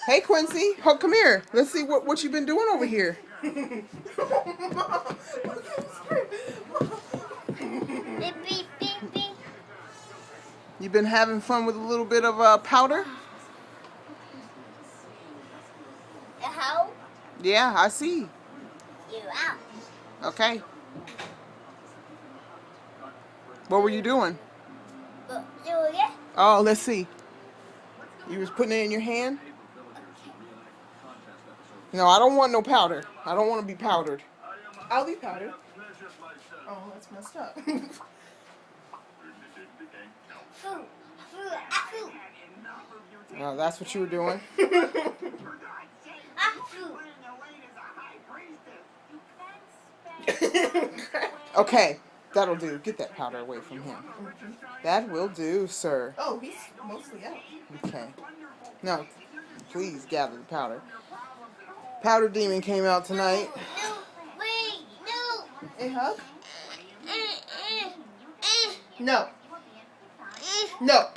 Hey, Quincy. Oh, come here. Let's see what you've been doing over here. You've been having fun with a little bit of powder? How? Yeah, I see. You out. Okay. What were you doing? Oh, let's see. You was putting it in your hand? No, I don't want no powder. I don't want to be powdered. I'll be powdered. Oh, that's messed up. Oh, that's what you were doing? Okay, that'll do. Get that powder away from him. That will do, sir. Oh, he's mostly out. Okay. No, please gather the powder. Powder Demon came out tonight. No, wait, no. A hug? No. No.